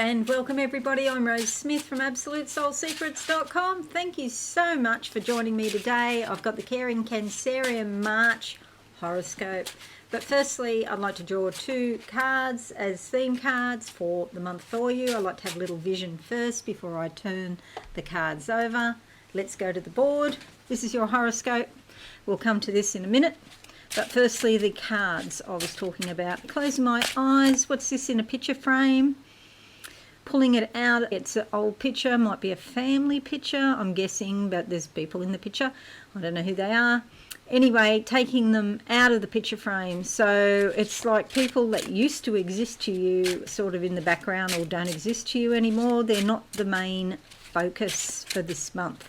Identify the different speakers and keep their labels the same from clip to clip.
Speaker 1: and welcome everybody. I'm Rose Smith from AbsoluteSoulSecrets.com. Thank you so much for joining me today. I've got the Caring Cancerian March horoscope. But firstly, I'd like to draw two cards as theme cards for the month for you. I like to have a little vision first before I turn the cards over. Let's go to the board. This is your horoscope. We'll come to this in a minute. But firstly, the cards I was talking about. Closing my eyes. What's this in a picture frame? Pulling it out. It's an old picture. Might be a family picture, I'm guessing, but there's people in the picture. I don't know who they are. Anyway, taking them out of the picture frame. So it's like people that used to exist to you sort of in the background or don't exist to you anymore. They're not the main focus for this month.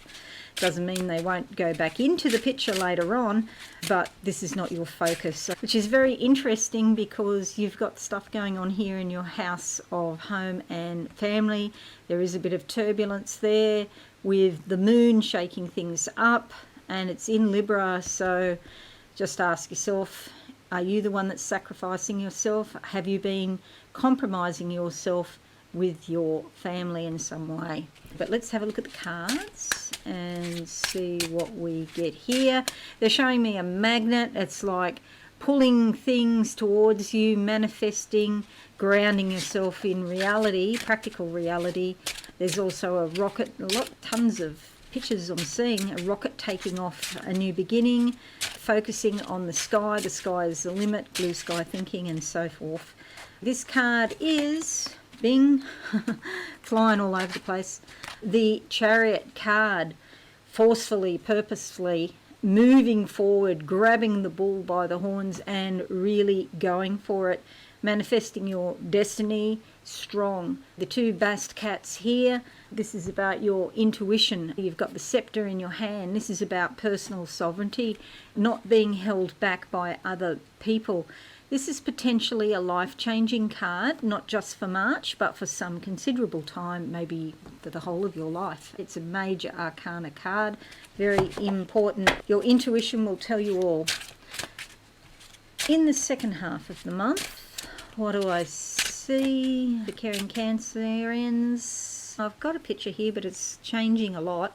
Speaker 1: Doesn't mean they won't go back into the picture later on, but this is not your focus, which is very interesting because you've got stuff going on here in your house of home and family. There is a bit of turbulence there with the moon shaking things up, and it's in Libra, so just ask yourself, are you the one that's sacrificing yourself? Have you been compromising yourself with your family in some way? But let's have a look at the cards and see what we get here. They're showing me a magnet. It's like pulling things towards you, manifesting, grounding yourself in reality, practical reality. There's also a rocket, tons of pictures I'm seeing, a rocket taking off, a new beginning, focusing on the sky. The sky is the limit, blue sky thinking, and so forth. This card is Bing, flying all over the place. The Chariot card, forcefully, purposefully moving forward, grabbing the bull by the horns and really going for it, manifesting your destiny strong. The two bast cats here, this is about your intuition. You've got the scepter in your hand. This is about personal sovereignty, not being held back by other people. This is potentially a life-changing card, not just for March, but for some considerable time, maybe for the whole of your life. It's a major arcana card, very important. Your intuition will tell you all. In the second half of the month, what do I see? The Caring Cancerians. I've got a picture here, but it's changing a lot.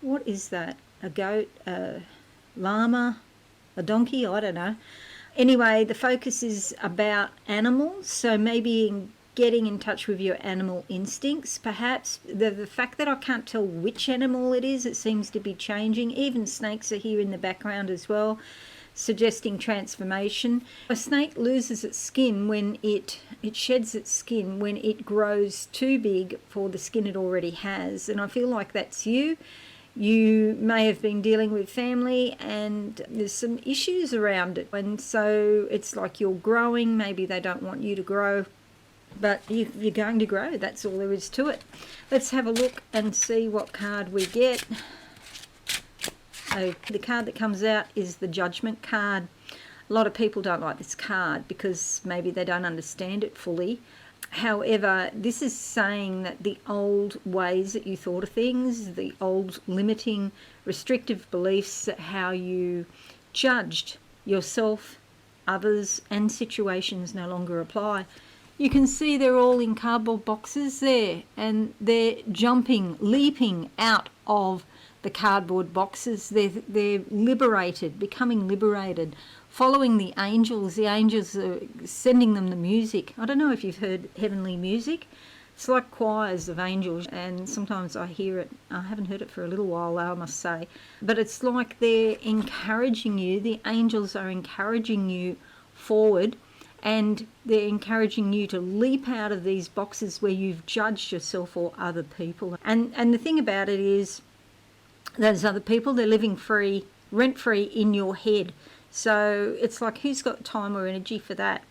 Speaker 1: What is that? A goat, a llama, a donkey? I don't know. Anyway, the focus is about animals, so maybe getting in touch with your animal instincts, perhaps. The fact that I can't tell which animal it is, it seems to be changing. Even snakes are here in the background as well, suggesting transformation. A snake loses its skin when it sheds its skin when it grows too big for the skin it already has, and I feel like that's you. You may have been dealing with family and there's some issues around it. And so it's like you're growing. Maybe they don't want you to grow, but you're going to grow. That's all there is to it. Let's have a look and see what card we get. So the card that comes out is the Judgment card. A lot of people don't like this card because maybe they don't understand it fully. However, this is saying that the old ways that you thought of things, the old limiting, restrictive beliefs, how you judged yourself, others, and situations no longer apply. You can see they're all in cardboard boxes there, and they're jumping, leaping out of the cardboard boxes. They're liberated, becoming liberated. Following the angels are sending them the music. I don't know if you've heard heavenly music. It's like choirs of angels, and sometimes I hear it. I haven't heard it for a little while, though, I must say. But it's like they're encouraging you. The angels are encouraging you forward, and they're encouraging you to leap out of these boxes where you've judged yourself or other people. And the thing about it is, those other people, they're living free, rent-free in your head. So it's like, who's got time or energy for that?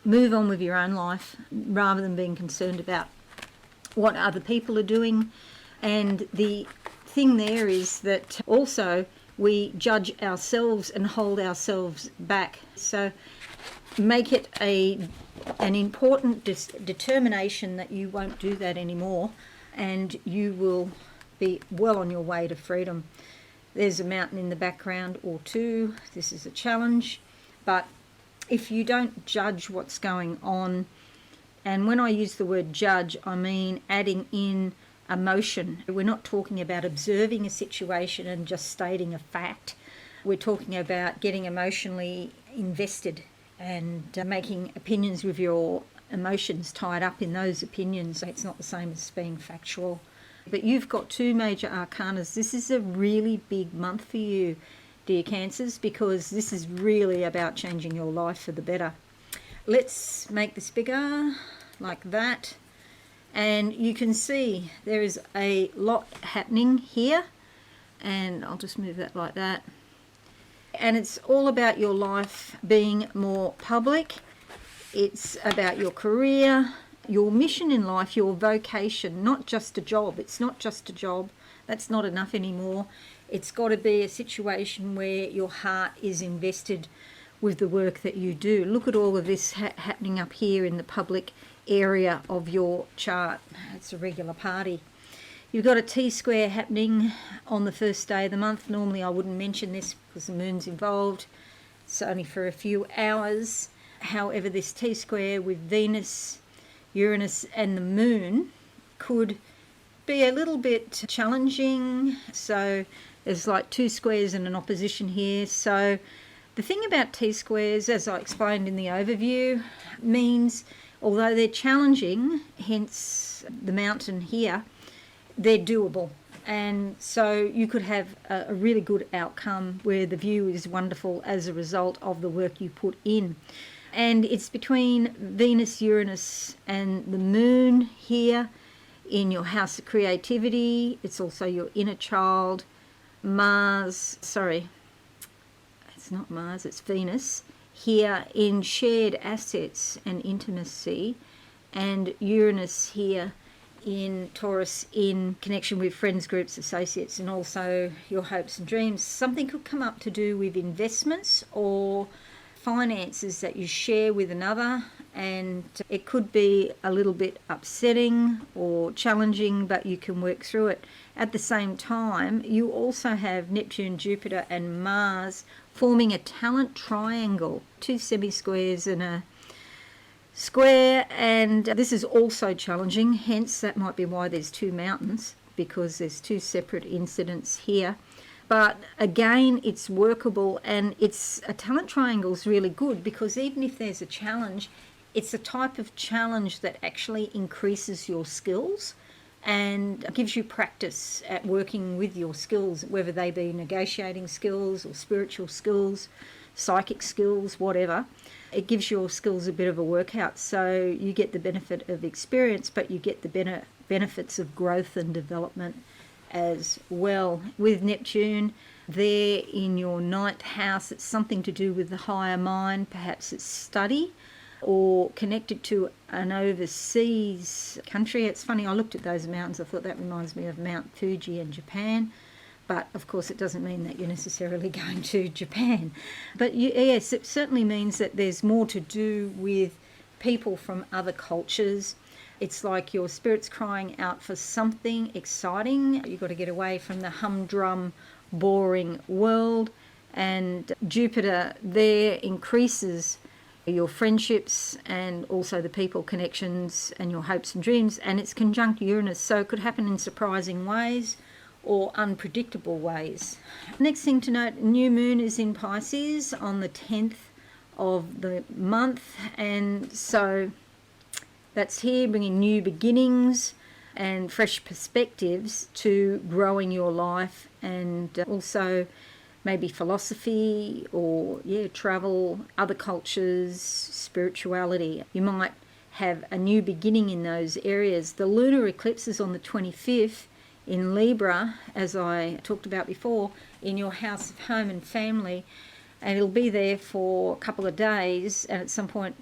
Speaker 1: Move on with your own life rather than being concerned about what other people are doing. And the thing there is that also we judge ourselves and hold ourselves back. So make it an important determination that you won't do that anymore, and you will be well on your way to freedom. There's a mountain in the background or two. This is a challenge. But if you don't judge what's going on And when I use the word judge, I mean adding in emotion. We're not talking about observing a situation and just stating a fact. We're talking about getting emotionally invested and making opinions with your emotions tied up in those opinions. It's not the same as being factual. But you've got 2 major arcanas. This is a really big month for you, dear Cancers, because this is really about changing your life for the better. Let's make this bigger, like that. And you can see there is a lot happening here. And I'll just move that like that. And it's all about your life being more public. It's about your career, your mission in life, your vocation, not just a job. It's not just a job. That's not enough anymore. It's got to be a situation where your heart is invested with the work that you do. Look at all of this happening up here in the public area of your chart. It's a regular party. You've got a T-square happening on the first day of the month. Normally I wouldn't mention this because the moon's involved. It's only for a few hours. However, this T-square with Venus, Uranus and the moon could be a little bit challenging. So there's like 2 squares and an opposition here. So the thing about T-squares, as I explained in the overview, means although they're challenging, hence the mountain here, they're doable. And so you could have a really good outcome where the view is wonderful as a result of the work you put in. And it's between Venus, Uranus and the moon here in your house of creativity. It's also your inner child. It's not Mars, it's Venus here in shared assets and intimacy, and Uranus here in Taurus in connection with friends, groups, associates, and also your hopes and dreams. Something could come up to do with investments or finances that you share with another, and it could be a little bit upsetting or challenging, but you can work through it. At the same time, you also have Neptune, Jupiter and Mars forming a talent triangle, 2 semi-squares and a square, and this is also challenging, hence that might be why there's 2 mountains, because there's 2 separate incidents here. But again, it's workable, and a talent triangle is really good because even if there's a challenge, it's a type of challenge that actually increases your skills and gives you practice at working with your skills, whether they be negotiating skills or spiritual skills, psychic skills, whatever. It gives your skills a bit of a workout, so you get the benefit of experience, but you get the benefits of growth and development as well. With Neptune there in your 9th house, it's something to do with the higher mind. Perhaps it's study or connected to an overseas country. It's funny, I looked at those mountains, I thought that reminds me of Mount Fuji in Japan, but of course it doesn't mean that you're necessarily going to Japan. But yes, it certainly means that there's more to do with people from other cultures. It's like your spirit's crying out for something exciting. You've got to get away from the humdrum, boring world. And Jupiter there increases your friendships and also the people connections and your hopes and dreams. And it's conjunct Uranus, so it could happen in surprising ways or unpredictable ways. Next thing to note, new moon is in Pisces on the 10th of the month. And so that's here, bringing new beginnings and fresh perspectives to growing your life, and also maybe philosophy or travel, other cultures, spirituality. You might have a new beginning in those areas. The lunar eclipse is on the 25th in Libra, as I talked about before, in your house of home and family, and it'll be there for a couple of days, and at some point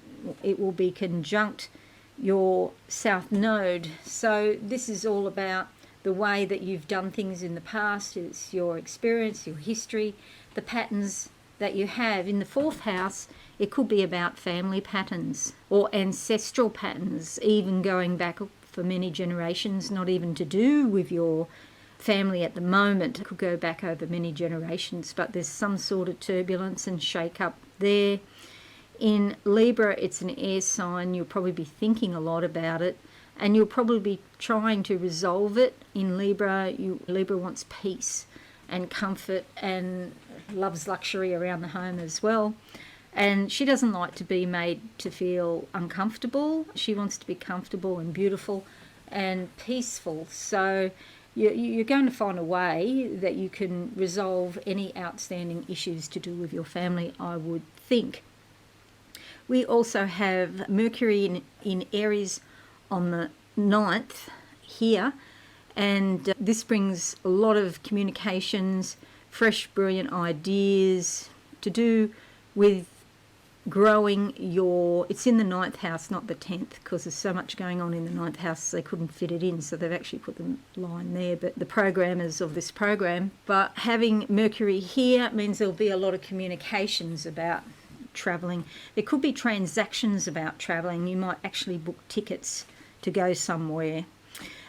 Speaker 1: it will be conjunct your south node. So this is all about the way that you've done things in the past. It's your experience, your history, the patterns that you have. In the 4th house, it could be about family patterns or ancestral patterns, even going back for many generations, not even to do with your family at the moment. It could go back over many generations, but there's some sort of turbulence and shake-up there. In Libra, it's an air sign. You'll probably be thinking a lot about it, and you'll probably be trying to resolve it. In Libra, Libra wants peace and comfort and loves luxury around the home as well. And she doesn't like to be made to feel uncomfortable. She wants to be comfortable and beautiful and peaceful. So you're going to find a way that you can resolve any outstanding issues to do with your family, I would think. We also have Mercury in Aries on the 9th here, and this brings a lot of communications, fresh, brilliant ideas to do with growing it's in the 9th house, not the 10th, because there's so much going on in the 9th house they couldn't fit it in, so they've actually put the line there, but the programmers of this program. But having Mercury here means there'll be a lot of communications about travelling. There could be transactions about travelling. You might actually book tickets to go somewhere.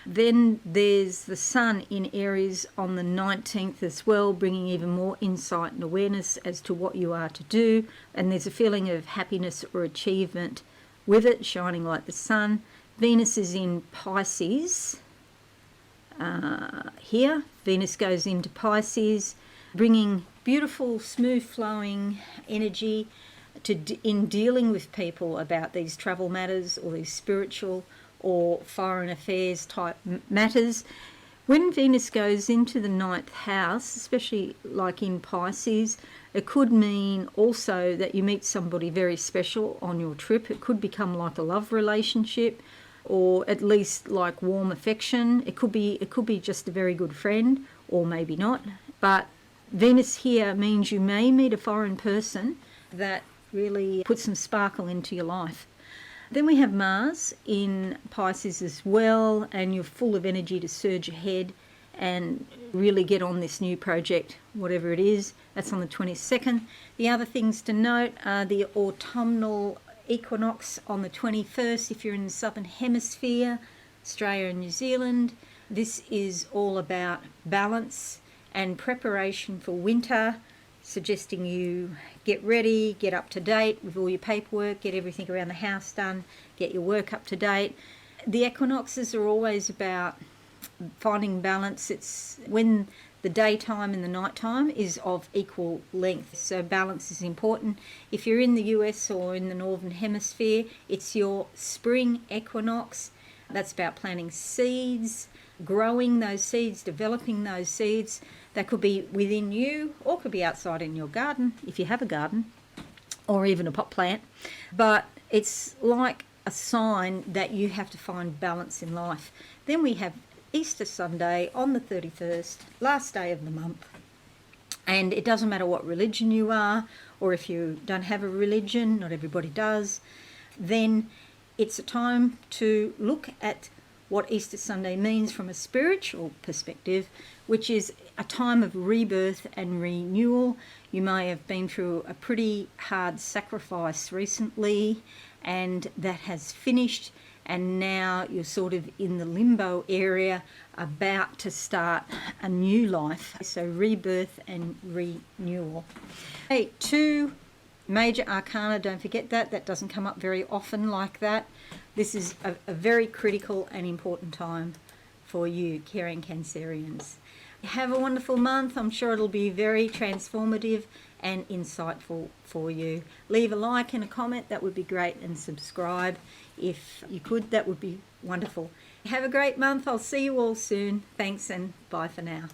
Speaker 1: Then there's the Sun in Aries on the 19th as well, bringing even more insight and awareness as to what you are to do. And there's a feeling of happiness or achievement with it, shining like the sun. Venus is in Pisces here. Venus goes into Pisces, bringing beautiful, smooth-flowing energy in dealing with people about these travel matters or these spiritual or foreign affairs type matters. When Venus goes into the 9th house, especially like in Pisces, it could mean also that you meet somebody very special on your trip. It could become like a love relationship, or at least like warm affection. It could be just a very good friend, or maybe not. But Venus here means you may meet a foreign person that really puts some sparkle into your life. Then we have Mars in Pisces as well, and you're full of energy to surge ahead and really get on this new project, whatever it is. That's on the 22nd. The other things to note are the autumnal equinox on the 21st if you're in the southern hemisphere, Australia and New Zealand. This is all about balance and preparation for winter, suggesting you get ready, get up to date with all your paperwork, get everything around the house done, get your work up to date. The equinoxes are always about finding balance. It's when the daytime and the nighttime is of equal length, so balance is important. If you're in the US or in the northern hemisphere, it's your spring equinox. That's about planting seeds, growing those seeds, developing those seeds. That could be within you or could be outside in your garden if you have a garden, or even a pot plant. But it's like a sign that you have to find balance in life. Then we have Easter Sunday on the 31st, last day of the month. And it doesn't matter what religion you are, or if you don't have a religion, not everybody does, then it's a time to look at what Easter Sunday means from a spiritual perspective, which is a time of rebirth and renewal. You may have been through a pretty hard sacrifice recently, and that has finished, and now you're sort of in the limbo area about to start a new life. So rebirth and renewal. Hey, 2 major arcana, don't forget that. That doesn't come up very often like that. This is a very critical and important time for you, caring Cancerians. Have a wonderful month. I'm sure it'll be very transformative and insightful for you. Leave a like and a comment, that would be great, and subscribe if you could, that would be wonderful. Have a great month. I'll see you all soon. Thanks and bye for now.